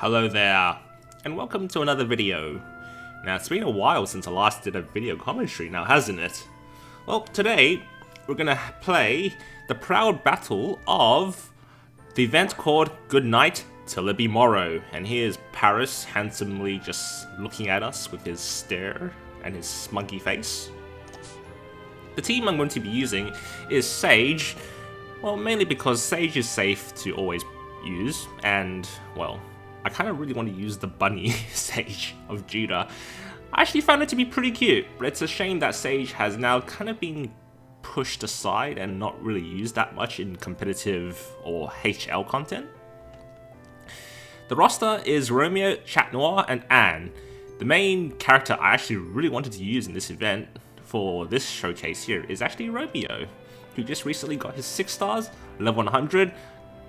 Hello there, and welcome to another video. Now, it's been a while since I last did a video commentary now, hasn't it? Well, today, we're gonna play the proud battle of the event called Good Night Till It Be Morrow. And here's Paris handsomely just looking at us with his stare and his smuggy face. The team I'm going to be using is Sage, well, mainly because Sage is safe to always use, and, well, I kind of really want to use the bunny Sage of Judah. I actually found it to be pretty cute, but it's a shame that Sage has now kind of been pushed aside and not really used that much in competitive or HL content. The roster is Romeo, Chat Noir, and Anne. The main character I actually really wanted to use in this event for this showcase here is actually Romeo, who just recently got his 6 stars, level 100,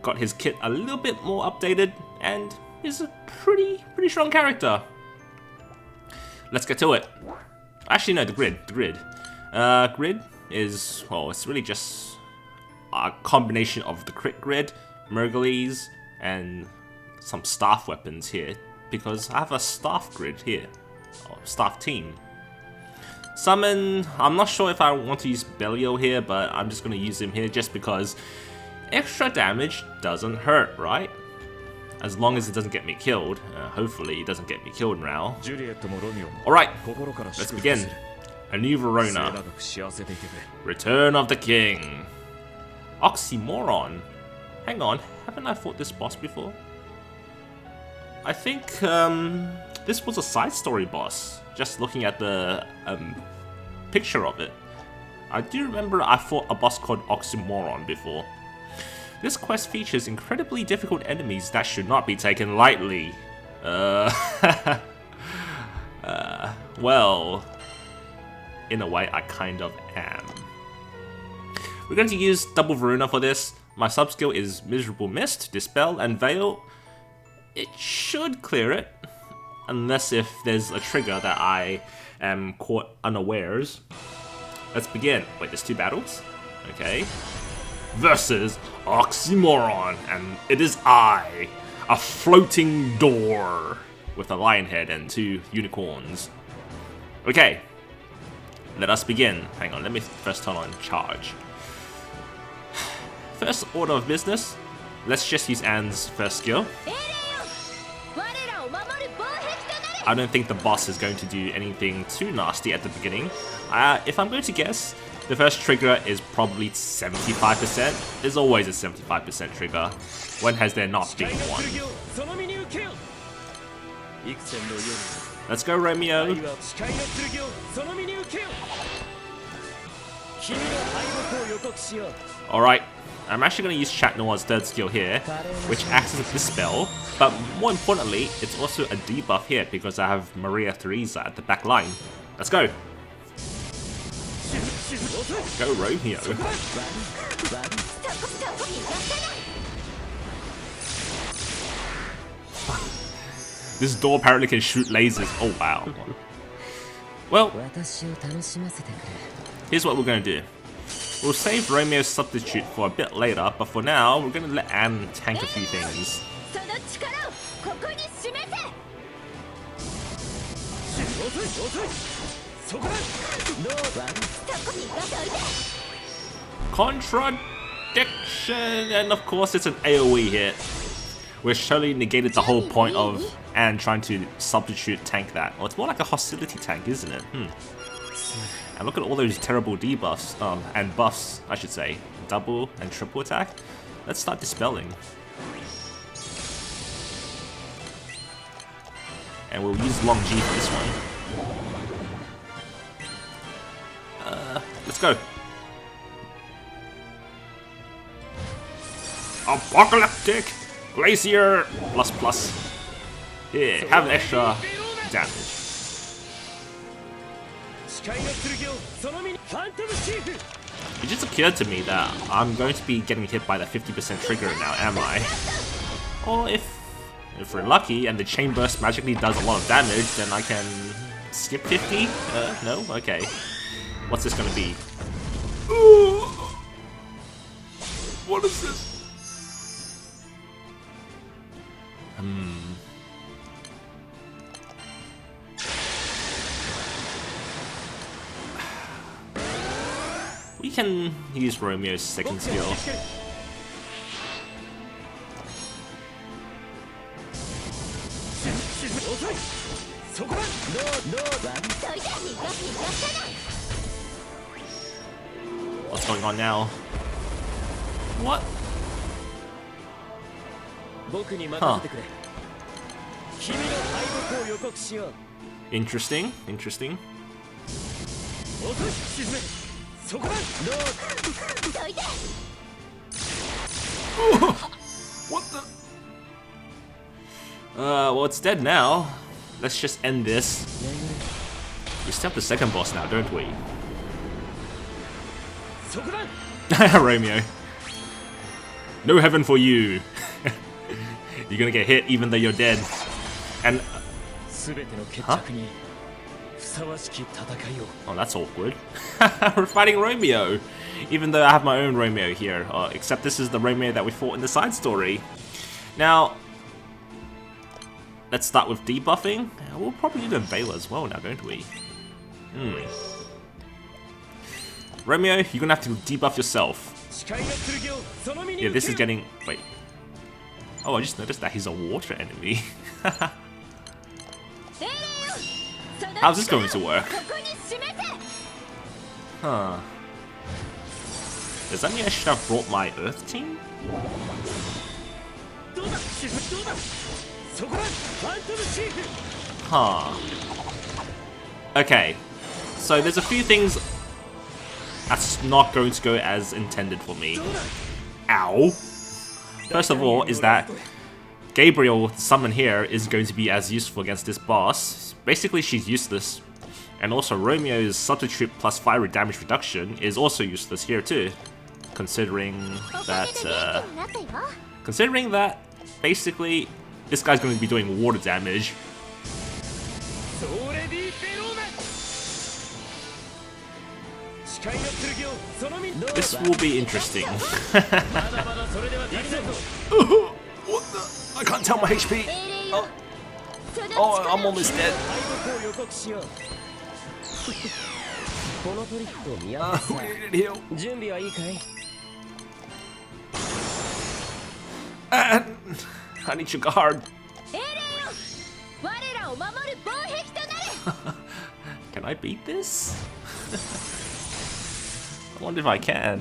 got his kit a little bit more updated, and is a pretty strong character. Let's get to it. Actually, no, the grid. Grid is, well, it's really just a combination of the crit grid, Murgleys, and some staff weapons here, because I have a staff grid here, or staff team. Summon, I'm not sure if I want to use Belial here, but I'm just going to use him here just because extra damage doesn't hurt, right? As long as it doesn't get me killed. Hopefully it doesn't get me killed now. Alright, let's begin. A new Verona. Return of the King. Oxymoron. Hang on, haven't I fought this boss before? I think this was a side story boss. Just looking at the picture of it. I do remember I fought a boss called Oxymoron before. This quest features incredibly difficult enemies that should not be taken lightly. Well, in a way, I kind of am. We're going to use double Verona for this. My sub-skill is Miserable Mist, Dispel, and Veil. It should clear it, unless if there's a trigger that I am caught unawares. Let's begin. Wait, there's 2 battles? Okay. Versus Oxymoron, and it is I, a floating door with a lion head and 2 unicorns. Okay, let us begin. Hang on, let me first turn on charge. First order of business, let's just use Anne's first skill. I don't think the boss is going to do anything too nasty at the beginning. If I'm going to guess, the first trigger is probably 75%. There's always a 75% trigger. When has there not been one? Let's go, Romeo. Alright, I'm actually going to use Chat Noir's 3rd skill here, which acts as a dispel, but more importantly, it's also a debuff here because I have Maria Theresa at the back line. Let's go. Go, Romeo. This door apparently can shoot lasers. Oh, wow. Well, here's what we're going to do. We'll save Romeo's substitute for a bit later, but for now, we're going to let Anne tank a few things. Contradiction! And of course it's an AoE hit, which totally negated the whole point of Anne trying to substitute tank that. Well, it's more like a hostility tank, isn't it? And look at all those terrible debuffs, and buffs, I should say. Double and triple attack. Let's start dispelling. And we'll use Long G for this one. Let's go. Apocalyptic Glacier ++. Here, have an extra damage. It just occurred to me that I'm going to be getting hit by the 50% trigger now, am I? Or if we're lucky and the chain burst magically does a lot of damage, then I can skip 50? No? Okay. What's this gonna be? What is this? can use Romeo's second skill. What's going on now? What? Huh. Interesting, interesting. What the? Well, it's dead now. Let's just end this. We still have the second boss now, don't we? Romeo. No heaven for you. You're gonna get hit even though you're dead. And... huh? Oh, that's awkward. We're fighting Romeo. Even though I have my own Romeo here. Except this is the Romeo that we fought in the side story. Now... let's start with debuffing. We'll probably need a Veil as well now, don't we? Romeo, you're gonna have to debuff yourself. Yeah, this is getting... wait. Oh, I just noticed that he's a water enemy. How's this going to work? Huh. Does that mean I should have brought my Earth team? Huh. Okay. So there's a few things that's not going to go as intended for me. Ow. First of all is that Gabriel summon here is going to be as useful against this boss. Basically she's useless. And also Romeo's substitute plus fiery damage reduction is also useless here too. Considering that basically this guy's going to be doing water damage. This will be interesting. What the? I can't tell my HP. Oh, I'm almost dead. We need to heal. And I need your guard. Can I beat this? I wonder if I can.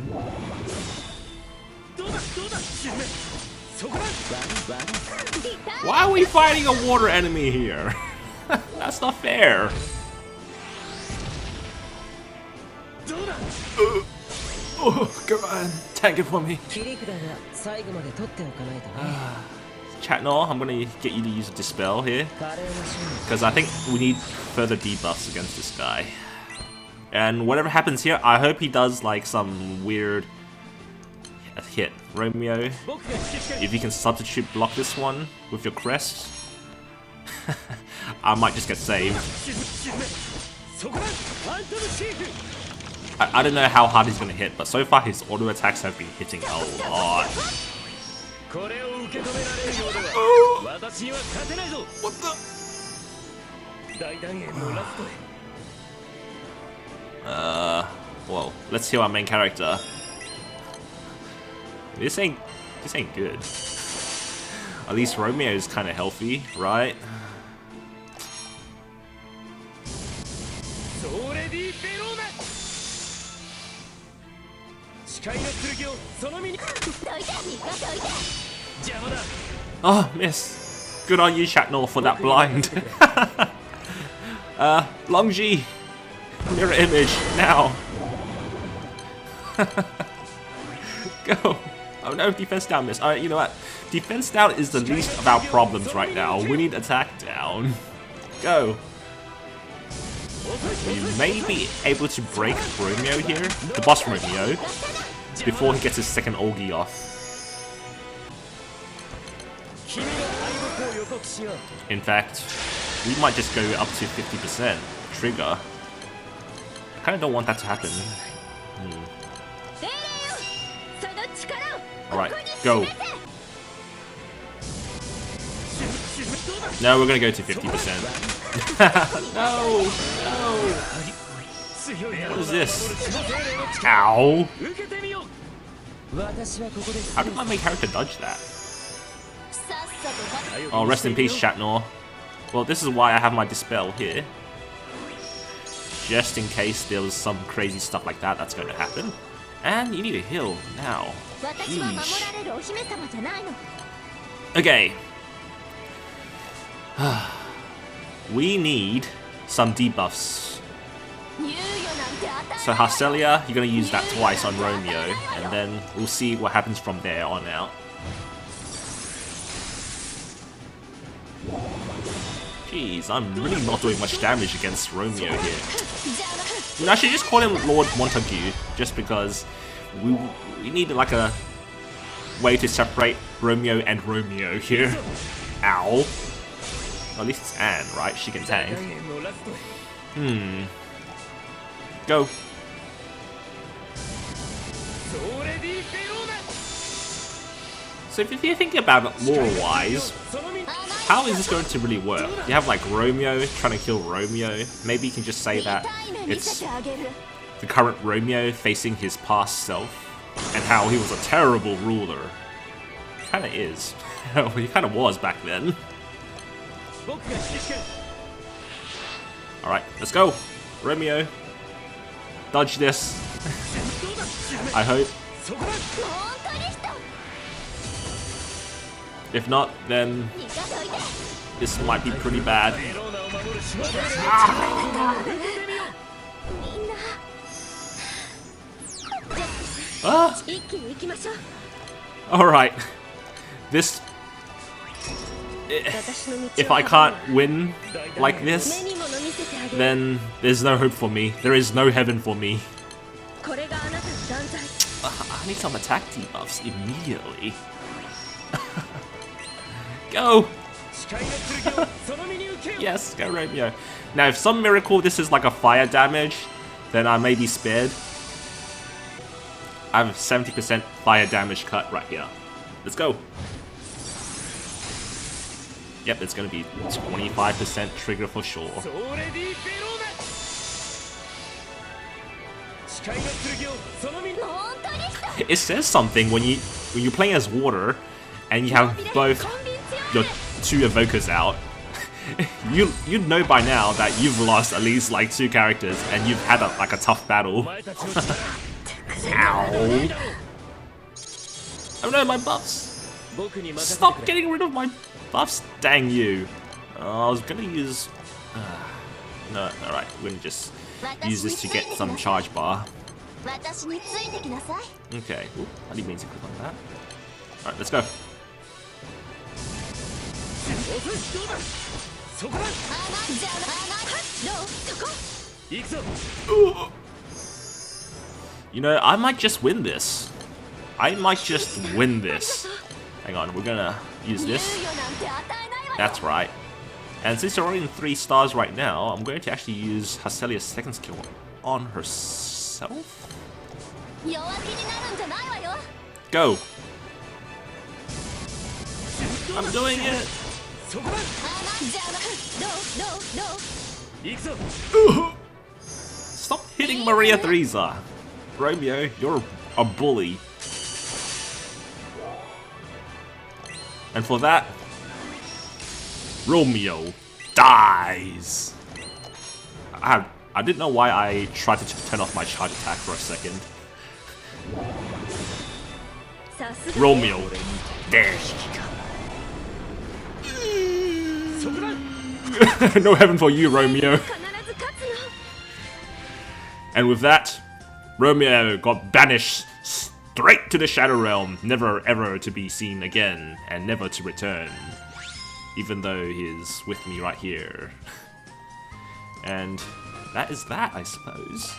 Why are we fighting a water enemy here? That's not fair. Oh, come on, tank it for me. Chatnor, I'm gonna get you to use a Dispel here, because I think we need further debuffs against this guy. And whatever happens here, I hope he does like some weird hit. Romeo, if you can substitute block this one with your crest, I might just get saved. I don't know how hard he's gonna hit, but so far his auto attacks have been hitting a lot. Oh. What the? Well, let's heal our main character. This ain't good. At least Romeo is kind of healthy, right? Oh, miss. Good on you, Shatnor, for that blind. Longji, mirror image now. Go. Oh no, defense down, miss. Alright, you know what? Defense down is the least of our problems right now. We need attack down. Go. We may be able to break Romeo here, the boss Romeo, before he gets his second Olgi off. In fact, we might just go up to 50% trigger. I kind of don't want that to happen. Alright, go. No, we're gonna go to 50%. No! No! What is this? Ow! How did my main character dodge that? Oh, rest in peace, Shatnor. Well, this is why I have my Dispel here. Just in case there was some crazy stuff like that that's going to happen. And you need a heal now. Yeesh. Okay. We need some debuffs. So Harcelia, you're going to use that twice on Romeo, and then we'll see what happens from there on out. Jeez, I'm really not doing much damage against Romeo here. You know, I should just call him Lord Montague, just because we need like a way to separate Romeo and Romeo here. Ow. Well, at least it's Anne, right? She can tank. Go. So if you think about it lore-wise, how is this going to really work? You have like Romeo trying to kill Romeo. Maybe you can just say that it's the current Romeo facing his past self, and how he was a terrible ruler. Kinda is. He kinda was back then. Alright, let's go! Romeo. Dodge this. I hope. If not, then this might be pretty bad. Ah. Alright. This... If I can't win like this, then there's no hope for me. There is no heaven for me. I need some attack debuffs immediately. Go! Yes, go Romeo. Now, if some miracle this is like a fire damage, then I may be spared. I have 70% fire damage cut right here. Let's go. Yep, it's gonna be 25% trigger for sure. It says something when you're playing as water and you have both your two evokers out. You'd know by now that you've lost at least like 2 characters and you've had like a tough battle. Ow! Oh no, my buffs! Stop getting rid of my buffs, dang you! I was gonna use... no, alright, we're gonna just use this to get some charge bar. Okay, ooh, I didn't mean to click on that. Alright, let's go. You know, I might just win this. I might just win this. Hang on, we're gonna use this. That's right. And since they're already in 3 stars right now, I'm going to actually use Harcelia's second skill on herself. Go! I'm doing it! Stop hitting Maria Theresa! Romeo, you're a bully. And for that, Romeo dies! I didn't know why I tried to turn off my charge attack for a second. Romeo dead. No heaven for you, Romeo. And with that, Romeo got banished straight to the Shadow Realm, never ever to be seen again, and never to return. Even though he's with me right here. And that is that, I suppose.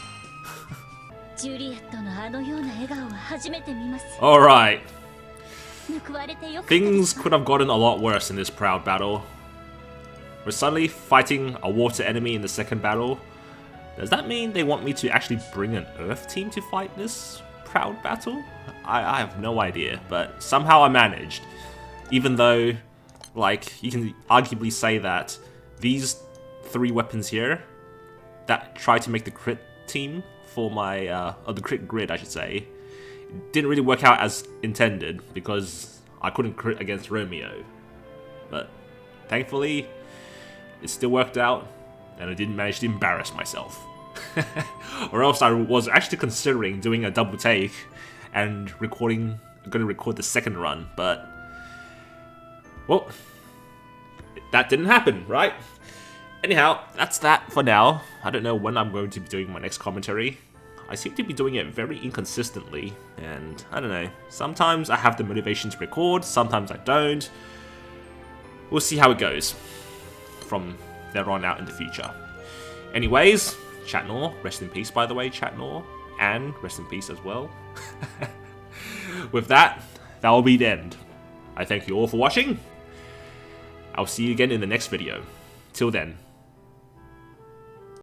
Alright. Things could have gotten a lot worse in this Proud battle. We're suddenly fighting a water enemy in the second battle. Does that mean they want me to actually bring an Earth team to fight this Proud battle? I have no idea, but somehow I managed. Even though, like, you can arguably say that these 3 weapons here that try to make the crit team for my, or the crit grid, I should say, didn't really work out as intended because I couldn't crit against Romeo. But thankfully, it still worked out, and I didn't manage to embarrass myself. Or else I was actually considering doing a double take and going to record the second run, but well, that didn't happen, right? Anyhow, that's that for now. I don't know when I'm going to be doing my next commentary. I seem to be doing it very inconsistently, and I don't know. Sometimes I have the motivation to record, sometimes I don't. We'll see how it goes from there on out in the future. Anyways, Chatnor, rest in peace, by the way, Chatnor, and rest in peace as well. With that, that will be the end. I thank you all for watching. I'll see you again in the next video. Till then.